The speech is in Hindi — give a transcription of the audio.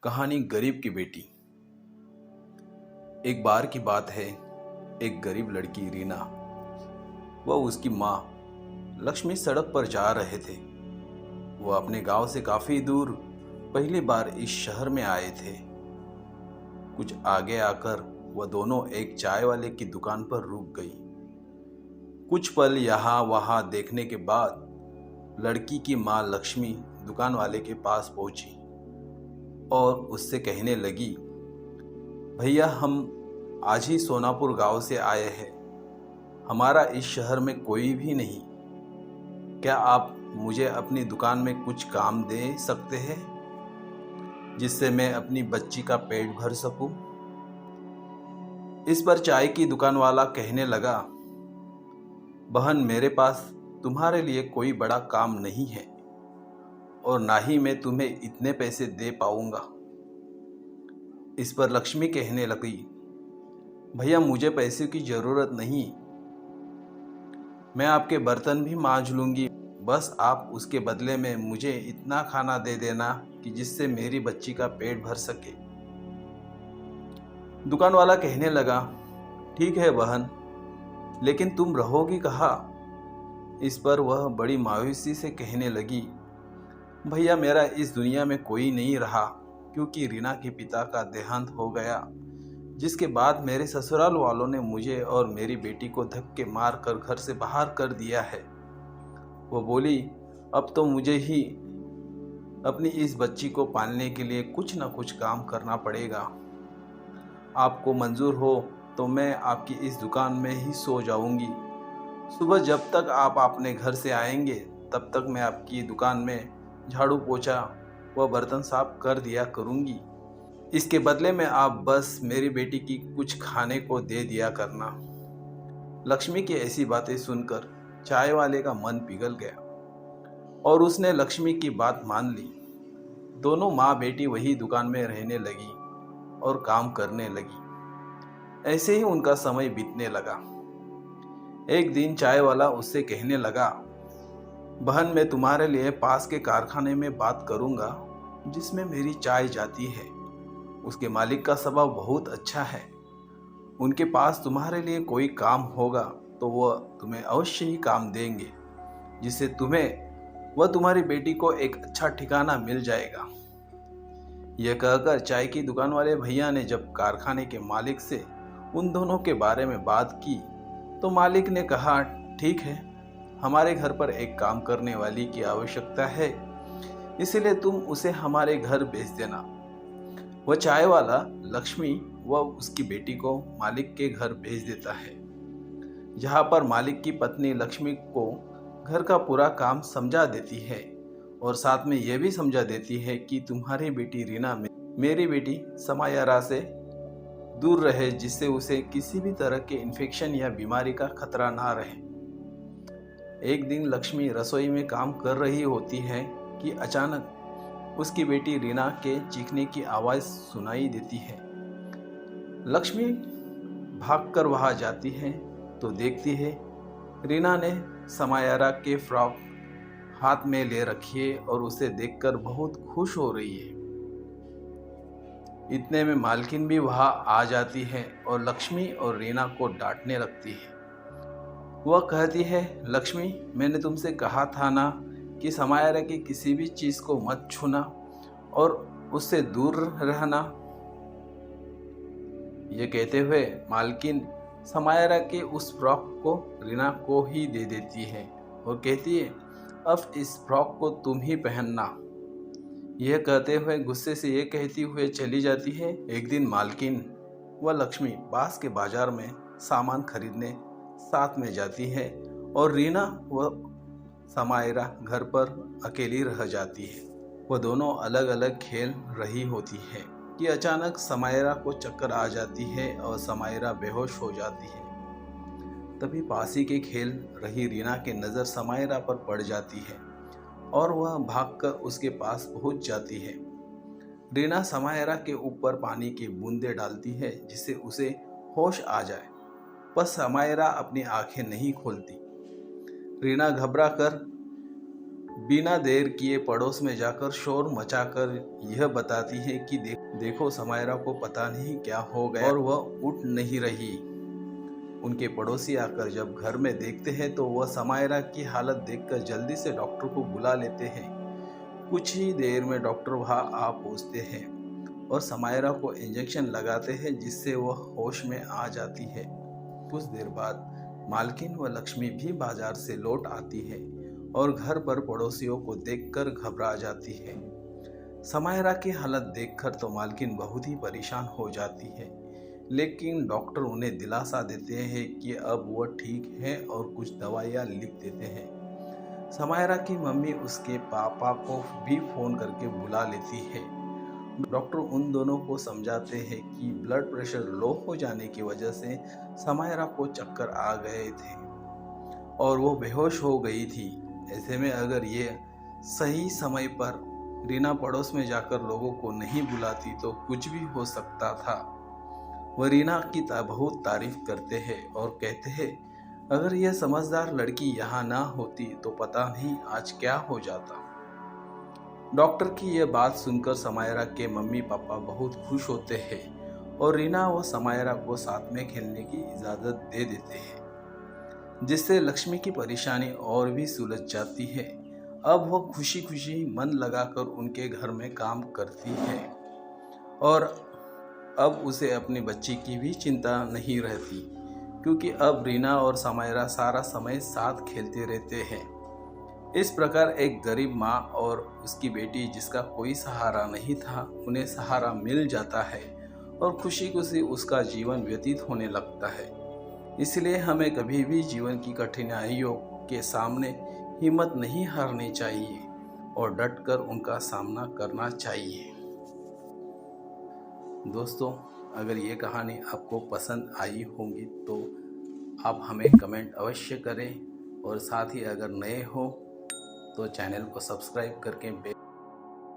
कहानी गरीब की बेटी। एक बार की बात है, एक गरीब लड़की रीना व उसकी माँ लक्ष्मी सड़क पर जा रहे थे। वह अपने गांव से काफी दूर पहली बार इस शहर में आए थे। कुछ आगे आकर वह दोनों एक चाय वाले की दुकान पर रुक गई। कुछ पल यहाँ वहां देखने के बाद लड़की की माँ लक्ष्मी दुकान वाले के पास पहुंची और उससे कहने लगी, भैया हम आज ही सोनापुर गांव से आए हैं। हमारा इस शहर में कोई भी नहीं। क्या आप मुझे अपनी दुकान में कुछ काम दे सकते हैं जिससे मैं अपनी बच्ची का पेट भर सकूं? इस पर चाय की दुकान वाला कहने लगा, बहन मेरे पास तुम्हारे लिए कोई बड़ा काम नहीं है और ना ही मैं तुम्हें इतने पैसे दे पाऊंगा। इस पर लक्ष्मी कहने लगी, भैया मुझे पैसे की जरूरत नहीं, मैं आपके बर्तन भी मांज लूंगी, बस आप उसके बदले में मुझे इतना खाना दे देना कि जिससे मेरी बच्ची का पेट भर सके। दुकान वाला कहने लगा, ठीक है बहन, लेकिन तुम रहोगी कहाँ? इस पर वह बड़ी मायूसी से कहने लगी, भैया मेरा इस दुनिया में कोई नहीं रहा, क्योंकि रीना के पिता का देहांत हो गया, जिसके बाद मेरे ससुराल वालों ने मुझे और मेरी बेटी को धक्के मार कर घर से बाहर कर दिया है। वो बोली, अब तो मुझे ही अपनी इस बच्ची को पालने के लिए कुछ न कुछ काम करना पड़ेगा। आपको मंजूर हो तो मैं आपकी इस दुकान में ही सो जाऊंगी। सुबह जब तक आप अपने घर से आएंगे तब तक मैं आपकी दुकान में झाड़ू पोछा व बर्तन साफ कर दिया करूंगी। इसके बदले में आप बस मेरी बेटी की कुछ खाने को दे दिया करना। लक्ष्मी की ऐसी बातें सुनकर चाय वाले का मन पिघल गया और उसने लक्ष्मी की बात मान ली। दोनों माँ बेटी वही दुकान में रहने लगी और काम करने लगी। ऐसे ही उनका समय बीतने लगा। एक दिन चाय वाला उससे कहने लगा, बहन मैं तुम्हारे लिए पास के कारखाने में बात करूंगा जिसमें मेरी चाय जाती है। उसके मालिक का स्वभाव बहुत अच्छा है। उनके पास तुम्हारे लिए कोई काम होगा तो वह तुम्हें अवश्य ही काम देंगे, जिससे तुम्हें व तुम्हारी बेटी को एक अच्छा ठिकाना मिल जाएगा। यह कहकर चाय की दुकान वाले भैया ने जब कारखाने के मालिक से उन दोनों के बारे में बात की तो मालिक ने कहा, ठीक है, हमारे घर पर एक काम करने वाली की आवश्यकता है, इसलिए तुम उसे हमारे घर भेज देना। वह चाय वाला लक्ष्मी व उसकी बेटी को मालिक के घर भेज देता है, जहाँ पर मालिक की पत्नी लक्ष्मी को घर का पूरा काम समझा देती है और साथ में यह भी समझा देती है कि तुम्हारी बेटी रीना मेरी बेटी समायारा से दूर रहे, जिससे उसे किसी भी तरह के इन्फेक्शन या बीमारी का खतरा ना रहे। एक दिन लक्ष्मी रसोई में काम कर रही होती है कि अचानक उसकी बेटी रीना के चीखने की आवाज़ सुनाई देती है। लक्ष्मी भागकर वहां जाती है तो देखती है रीना ने समायारा के फ्रॉक हाथ में ले रखी है और उसे देखकर बहुत खुश हो रही है। इतने में मालकिन भी वहां आ जाती है और लक्ष्मी और रीना को डांटने लगती है। वह कहती है, लक्ष्मी मैंने तुमसे कहा था ना कि समायारा की किसी भी चीज़ को मत छूना और उससे दूर रहना। ये कहते हुए मालकिन समायारा के उस फ्रॉक को रीना को ही दे देती है और कहती है, अब इस फ्रॉक को तुम ही पहनना। यह कहते हुए गुस्से से ये कहती हुए चली जाती है। एक दिन मालकिन व लक्ष्मी पास के बाजार में सामान खरीदने साथ में जाती है और रीना व समायरा घर पर अकेली रह जाती है। वह दोनों अलग अलग खेल रही होती है कि अचानक समायरा को चक्कर आ जाती है और समायरा बेहोश हो जाती है। तभी पासी के खेल रही रीना की नज़र समायरा पर पड़ जाती है और वह भागकर उसके पास पहुंच जाती है। रीना समायरा के ऊपर पानी की बूंदें डालती है जिससे उसे होश आ जाए, बस समायरा अपनी आंखें नहीं खोलती। रीना घबरा कर बिना देर किए पड़ोस में जाकर शोर मचाकर यह बताती है कि देखो समायरा को पता नहीं क्या हो गया और वह उठ नहीं रही। उनके पड़ोसी आकर जब घर में देखते हैं तो वह समायरा की हालत देखकर जल्दी से डॉक्टर को बुला लेते हैं। कुछ ही देर में डॉक्टर वहां आ पहुंचते हैं और समायरा को इंजेक्शन लगाते हैं जिससे वह होश में आ जाती है। कुछ देर बाद मालकिन व लक्ष्मी भी बाजार से लौट आती है और घर पर पड़ोसियों को देखकर घबरा जाती है। समायरा की हालत देखकर तो मालकिन बहुत ही परेशान हो जाती है, लेकिन डॉक्टर उन्हें दिलासा देते हैं कि अब वह ठीक है और कुछ दवाइयाँ लिख देते हैं। समायरा की मम्मी उसके पापा को भी फोन करके बुला लेती है। डॉक्टर उन दोनों को समझाते हैं कि ब्लड प्रेशर लो हो जाने की वजह से समायरा को चक्कर आ गए थे और वो बेहोश हो गई थी। ऐसे में अगर ये सही समय पर रीना पड़ोस में जाकर लोगों को नहीं बुलाती तो कुछ भी हो सकता था। वह रीना की बहुत तारीफ करते हैं और कहते हैं अगर यह समझदार लड़की यहाँ ना होती तो पता नहीं आज क्या हो जाता। डॉक्टर की यह बात सुनकर समायरा के मम्मी पापा बहुत खुश होते हैं और रीना व समायरा को साथ में खेलने की इजाज़त दे देते हैं, जिससे लक्ष्मी की परेशानी और भी सुलझ जाती है। अब वो खुशी खुशी मन लगाकर उनके घर में काम करती है और अब उसे अपनी बच्ची की भी चिंता नहीं रहती, क्योंकि अब रीना और समायरा सारा समय साथ खेलते रहते हैं। इस प्रकार एक गरीब माँ और उसकी बेटी जिसका कोई सहारा नहीं था, उन्हें सहारा मिल जाता है और खुशी खुशी उसका जीवन व्यतीत होने लगता है। इसलिए हमें कभी भी जीवन की कठिनाइयों के सामने हिम्मत नहीं हारनी चाहिए और डटकर उनका सामना करना चाहिए। दोस्तों, अगर ये कहानी आपको पसंद आई होगी तो आप हमें कमेंट अवश्य करें और साथ ही अगर नए हो तो चैनल को सब्सक्राइब करके